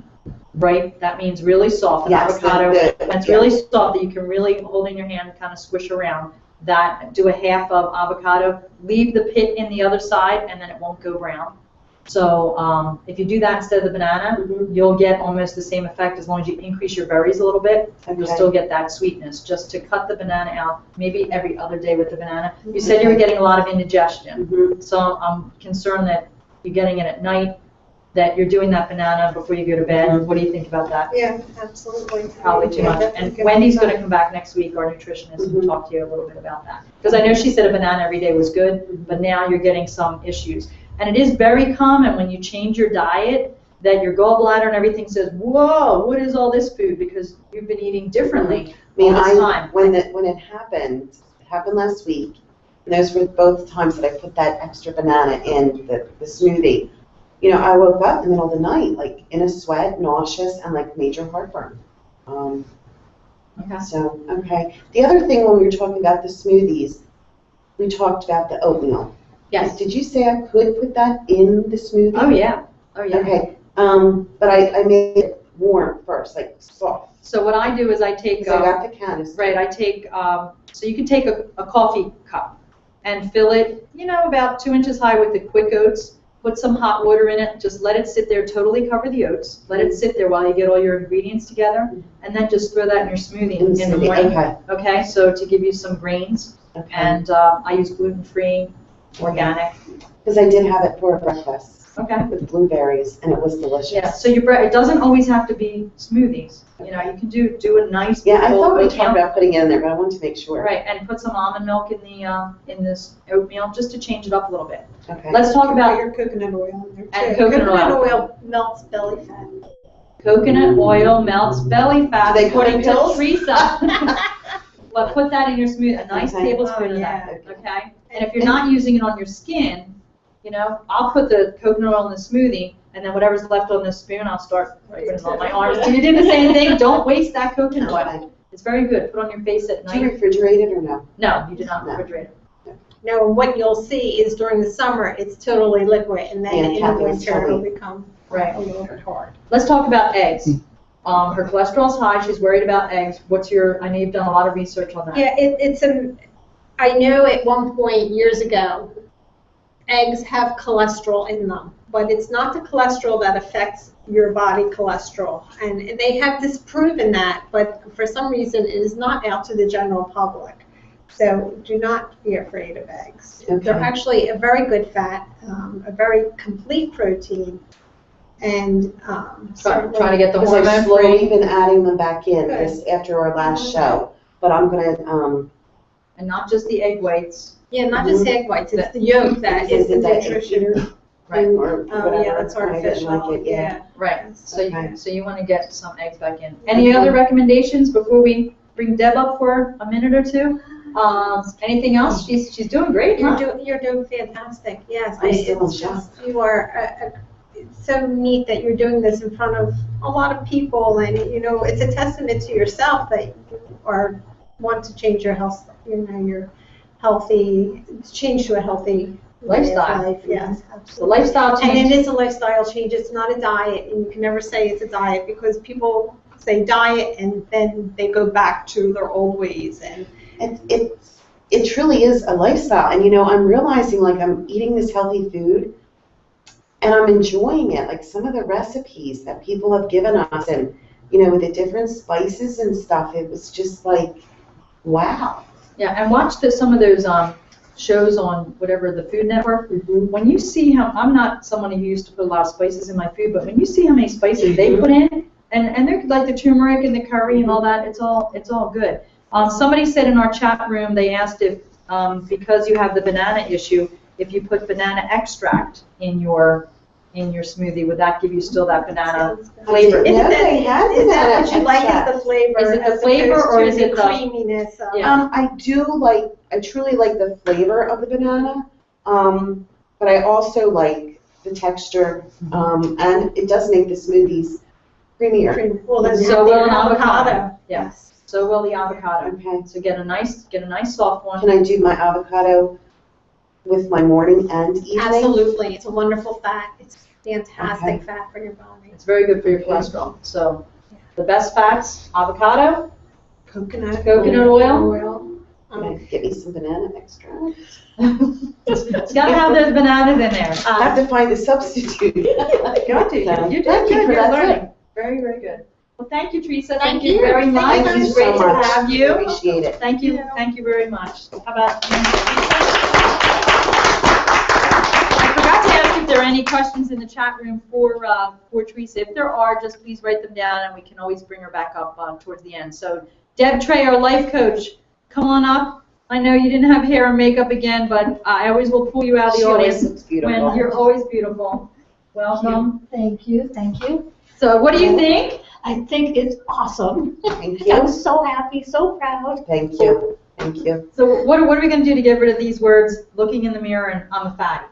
ripe, that means really soft, an Yes, avocado. the- That's really soft that you can really hold in your hand, kind of squish around. That, do a half of avocado, leave the pit in the other side, and then it won't go brown. So if you do that instead of the banana, Mhm. you'll get almost the same effect as long as you increase your berries a little bit. You'll Okay. still get that sweetness. Just to cut the banana out, maybe every other day with the banana. You said you were getting a lot of indigestion. Mhm. So I'm concerned that you're getting it at night, that you're doing that banana before you go to bed. What do you think about that? Yeah, absolutely. Probably too Yeah, much. definitely And good Wendy's for going to that. come back next week, our nutritionist, and Mhm. talk to you a little bit about that. Because I know she said a banana every day was good, but now you're getting some issues. And it is very common when you change your diet that your gallbladder and everything says, whoa, what is all this food? Because you've been eating differently I mean, all this time. when it happened last week, and those were both times that I put that extra banana in the smoothie. I woke up in the middle of the night, like in a sweat, nauseous, and like major heartburn. Okay. So, okay. The other thing when we were talking about the smoothies, we talked about the oatmeal. Yes. Did you say I could put that in the smoothie? Oh, yeah. Oh, yeah. Okay, but I made it warm first, like soft. So what I do is I take, Because I got the canister. right, I take, so you can take a coffee cup and fill it, about 2 inches high with the quick oats. Put some hot water in it, just let it sit there, totally cover the oats. Let it sit there while you get all your ingredients together, and then just throw that in your smoothie in the morning. Okay, Okay, so to give you some grains, okay. and I use gluten-free, organic. Because I did have it for breakfast Okay. with blueberries, and it was delicious. Yeah, so it doesn't always have to be smoothies. You can do a nice. Yeah, I thought we oatmeal. talked about putting it in there, but I wanted to make sure. Right, and put some almond milk in this oatmeal, just to change it up a little bit. Okay. Let's talk about Your coconut oil in there too. And coconut oil. oil melts belly fat. coconut oil melts belly fat, Do they come in according to pills? Teresa. Well, put that in your smoothie, a nice Okay. tablespoon Oh, of that, yeah. okay? And if you're not using it on your skin, I'll put the coconut oil in the smoothie, and then whatever's left on the spoon, I'll start putting it on my arms. Do you do the same thing? Don't waste that coconut oil. Okay. It's very good. Put on your face at Do you night. refrigerate it or no? No, you do not No. refrigerate it. Now, what you'll see is during the summer, it's totally liquid, and then Yeah, in the Kathy was winter, it'll telling me. become Right. a little bit hard. Let's talk about eggs. Her cholesterol's high. She's worried about eggs. I know you've done a lot of research on that. Yeah, I know at one point years ago, eggs have cholesterol in them, but it's not the cholesterol that affects your body cholesterol. And they have disproven that, but for some reason, it is not out to the general public. So do not be afraid of eggs. Okay. They're actually a very good fat, a very complete protein, and Trying to get the Because I've hormone slowly free been adding them back in Good. this after our last show. But I'm gonna, and not just the egg whites. Yeah, not just egg whites, it's the yolk that is the nutrition. Right. or Oh, whatever. yeah, that's I didn't artificial, like it, yeah. Right. So Okay. you want to get some eggs back in. Any other recommendations before we bring Deb up for a minute or two? Anything else? She's doing great, huh? You're doing fantastic, yes. I'm still in It's shock. just, you are, it's so neat that you're doing this in front of a lot of people, and, it's a testament to yourself that you want to change your health, your healthy, change to a healthy Lifestyle. Life, yes, The absolutely. lifestyle And change. it is a lifestyle change. It's not a diet, and you can never say it's a diet because people say diet and then they go back to their old ways. And It truly is a lifestyle. And, I'm realizing, like, I'm eating this healthy food and I'm enjoying it. Like, some of the recipes that people have given us and, with the different spices and stuff, it was just like, wow. Yeah, and watch some of those shows on whatever, the Food Network. When you see how, I'm not someone who used to put a lot of spices in my food, but when you see how many spices they put in, and they're like the turmeric and the curry and all that, it's all good. Somebody said in our chat room, they asked if, because you have the banana issue, if you put banana extract in your smoothie, would that give you still that banana flavor? Yeah, they have Is that what you like? extract. Is the flavor? Is it the as flavor opposed or to is it the- creaminess? Yeah. I truly like the flavor of the banana, but I also like the texture, and it does make the smoothies creamier. Well, then So will an avocado. avocado. Yes. So will the avocado. Okay. So get a nice soft one. Can I do my avocado with my morning and evening? Absolutely. It's a wonderful fat. It's fantastic Okay. fat for your body. It's very good for your cholesterol. So the best fats: avocado, Coconut oil. Can I get me some banana extract? It's got to have those bananas in there. I have to find a substitute. Got to. You're doing Thank you good. for You're that learning. tip. Very, very good. Well, thank you, Teresa. Thank you you. very Thank much. you Thank you It's so great to much. have you. Appreciate it. Thank you. Yeah. Thank you very much. How about you, Teresa? I forgot to ask if there are any questions in the chat room for Teresa. If there are, just please write them down, and we can always bring her back up towards the end. So, Deb Trey, our life coach, come on up. I know you didn't have hair and makeup again, but I always will pull you out of the She always audience looks beautiful. when you're always beautiful. Welcome. Thank you, thank you. So, what do you think? I think it's awesome. Thank I'm you. so happy, so proud. Thank you. Thank you. So, what are we going to do to get rid of these words? Looking in the mirror and I'm a fatty.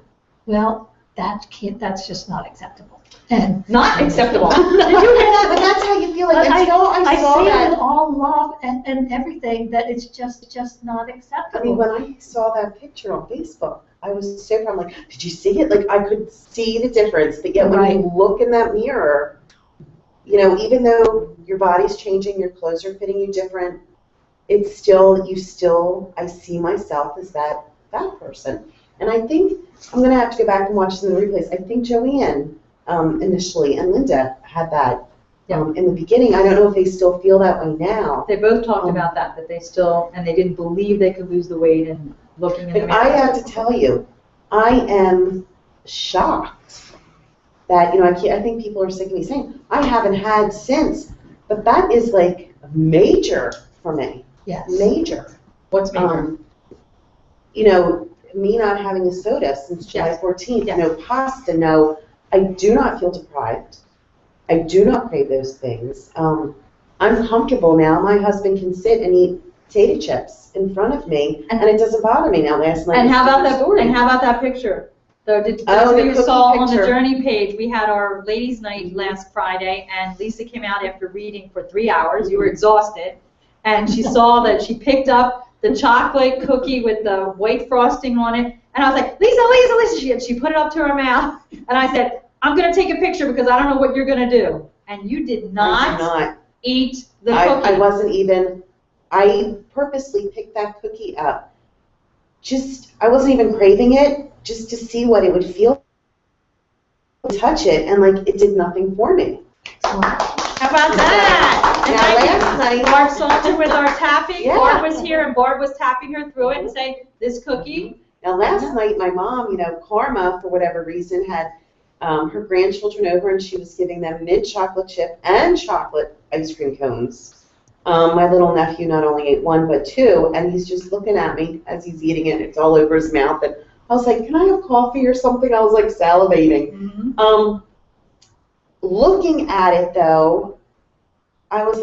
Well, that's just not acceptable. And Not acceptable. Did you hear that? But that's how you feel like But until I saw say it that. with all love and everything, that it's just not I mean, acceptable. when I saw that picture on Facebook, I was so proud. I'm like, did you see it? Like, I could see the difference. But yet, when you look in that mirror, even though your body's changing, your clothes are fitting you different, it's still, I see myself as that person. And I think I'm going to have to go back and watch some of the replays. I think Joanne initially and Linda had that in the beginning. I don't know if they still feel that way now. They both talked about that they still, and they didn't believe they could lose the weight and looking in the But mirror. I have to tell you, I am shocked that, I think people are sick of me saying, I haven't had since. But that is like major for me. Yes. Major. What's major? Me not having a soda since July Yes. 14th, Yes. no pasta, I do not feel deprived. I do not crave those things. I'm comfortable now. My husband can sit and eat potato chips in front of me, and it doesn't bother me now. Last night And was how a about different that? story. And how about that picture? So did Oh, those the of you cookie saw on the picture. Journey page? We had our ladies' night last Friday, and Lisa came out after reading for 3 hours. You were exhausted, and she saw that she picked up the chocolate cookie with the white frosting on it, and I was like, Lisa. She put it up to her mouth, and I said, I'm going to take a picture because I don't know what you're going to do. And you did I did not not. eat the cookie. I wasn't even, I purposely picked that cookie up. I wasn't even craving it, just to see what it would feel, touch it, and it did nothing for me. How about that? And Now, thank you, last night, Barb Salter with our tapping. Yeah. Barb was here, and Barb was tapping her through it and saying, this cookie. last night my mom, Karma, for whatever reason, had her grandchildren over, and she was giving them mint chocolate chip and chocolate ice cream cones. My little nephew not only ate one, but two, and he's just looking at me as he's eating it. It's all over his mouth. And I was like, can I have coffee or something? I was salivating. Mm-hmm. Looking at it, though, I was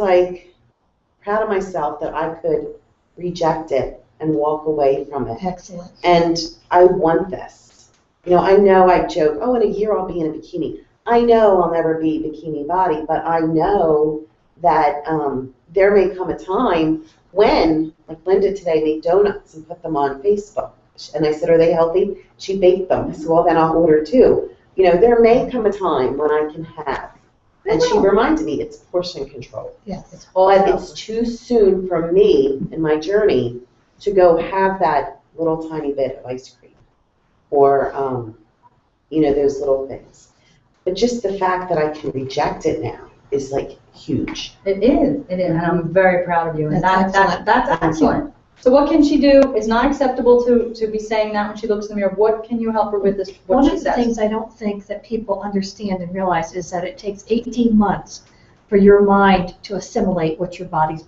proud of myself that I could reject it and walk away from it. Excellent. And I want this. I know I joke, in a year I'll be in a bikini. I know I'll never be bikini body, but I know that there may come a time when, like Linda today, made donuts and put them on Facebook. And I said, are they healthy? She baked them. I said, well, then I'll order two. You know, there may come a time when I can have. And she reminded me, it's portion control. Yes, it's But it's too soon for me in my journey to go have that little tiny bit of ice cream or, you know, those little things. But just the fact that I can reject it now is like huge. It is, and I'm very proud of you, and That's excellent. that's excellent. So what can she do? It's not acceptable to be saying that when she looks in the mirror. What can you help her with this, what One she of the says? things I don't think that people understand and realize is that it takes 18 months for your mind to assimilate what your body's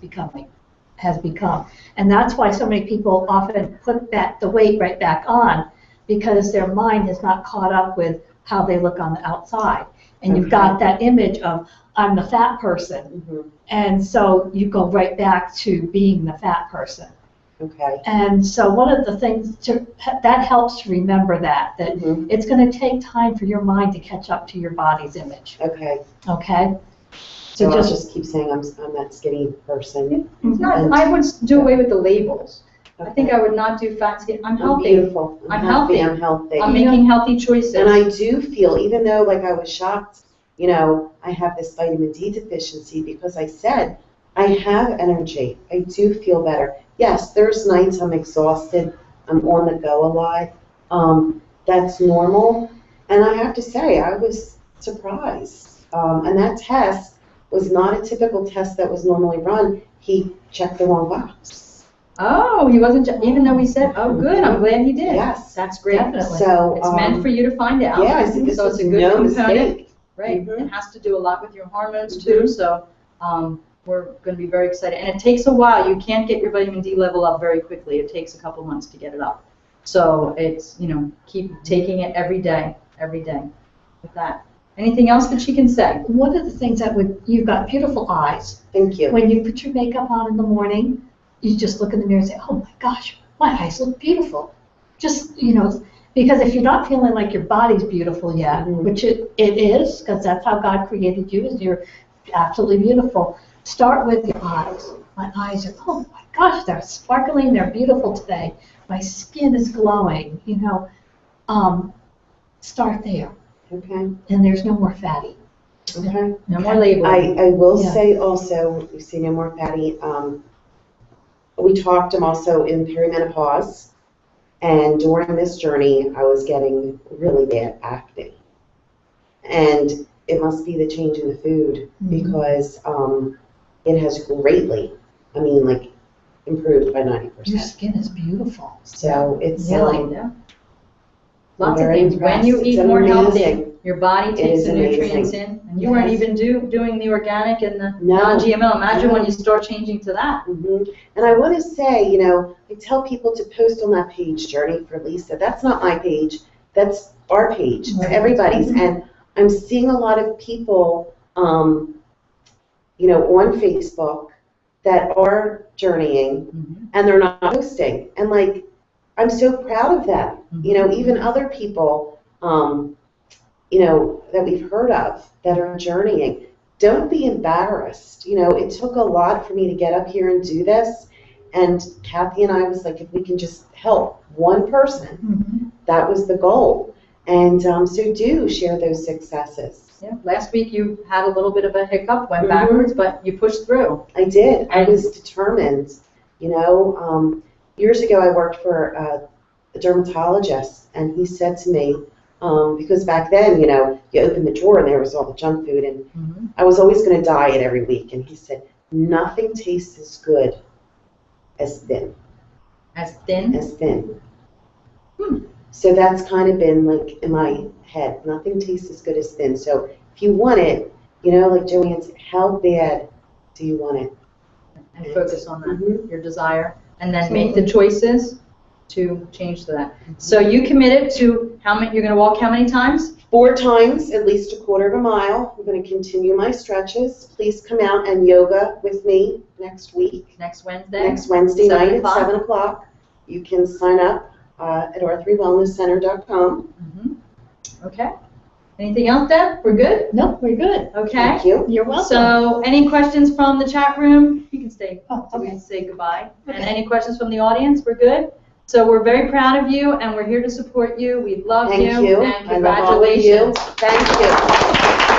has become. And that's why so many people often put the weight right back on, because their mind has not caught up with how they look on the outside. And you've got that image of, I'm the fat person. Mhm. And so you go right back to being the fat person. Okay. And so one of the things that helps to remember that Mhm. it's going to take time for your mind to catch up to your body's image. Okay. Okay? So I'll just just keep saying I'm that skinny person. It's not, I would do away with the labels. I think Okay. I would not do fat skin. I'm I'm healthy. beautiful. I'm happy. healthy. I'm healthy. I'm making healthy choices. And I do feel, even though like I was shocked, you know, I have this vitamin D deficiency because I said I have energy. I do feel better. Yes, there's nights I'm exhausted. I'm on the go a lot. That's normal. And I have to say, I was surprised. And that test was not a typical test that was normally run. He checked the wrong box. Oh, he wasn't, even though we said, oh, good, I'm glad he did. Yes. That's great. Definitely. So It's meant for you to find out. yeah, I said this So was it's a good no component. mistake. Right, Mhm. it has to do a lot with your hormones too, so we're going to be very excited. And it takes a while. You can't get your vitamin D level up very quickly. It takes a couple months to get it up. So it's, you know, keep taking it every day with that. Anything else that she can say? one of the things you've got beautiful eyes. Thank you. When you put your makeup on in the morning, you just look in the mirror and say, oh my gosh, my eyes look beautiful. Just, you know, because if you're not feeling like your body's beautiful yet, Mhm. which it is, because that's how God created you, is you're absolutely beautiful. Start with your eyes. My eyes are, oh my gosh, they're sparkling, they're beautiful today. My skin is glowing, you know. Start there, Okay. and there's no more fatty. Okay. No more labeling. I will Yeah. say also, you see no more fatty. We talked, I'm also in perimenopause, and during this journey, I was getting really bad acne. And it must be the change in the food Mhm. because it has greatly, I mean, like, improved by Your 90%. skin is beautiful. So it's Really? Yeah. Lots of very things. When you impressed. eat It's more healthy, amazing. your body It takes is the nutrients amazing. in. And you weren't Yes. even doing the organic and the No. non-GMO. Imagine when No. you start changing to that. Mhm. And I want to say, you know, I tell people to post on that page, Journey for Lisa. That's not my page. That's our page. It's Right. everybody's. And I'm seeing a lot of people, you know, on Facebook that are journeying and they're not posting. And like, I'm so proud of them. You know, even other people, you know, that we've heard of that are journeying. Don't be embarrassed. You know, it took a lot for me to get up here and do this. And Kathy and I was like, if we can just help one person, Mhm. that was the goal. And so do share those successes. Yeah. Last week you had a little bit of a hiccup, went Mhm. backwards, but you pushed through. I did. I And- was determined. You know, years ago I worked for a dermatologist, and he said to me, because back then, you know, you open the drawer and there was all the junk food, and I was always going to diet every week. And he said, nothing tastes as good as thin. As thin. As thin. Hmm. So that's kind of been like in my head. Nothing tastes as good as thin. So if you want it, you know, like Joanne said, how bad do you want it? And focus on that, Mhm. your desire, and then make the choices to change to that. So you committed to how many, you're going to walk how many times? 4 times, at least a quarter of a mile. I'm going to continue my stretches. Please come out and yoga with me next week. Next Wednesday? Next Wednesday 7 night at o'clock? 7 o'clock. You can sign up at r3wellnesscenter.com. Okay. Anything else, Deb? We're good? Nope, we're good. Okay. Thank you. You're welcome. So any questions from the chat room? You can stay. Oh, We okay. can say goodbye. And Okay. any questions from the audience? We're good? So we're very proud of you, and we're here to support you. We love Thank you. and I love all of you. congratulations. Thank you.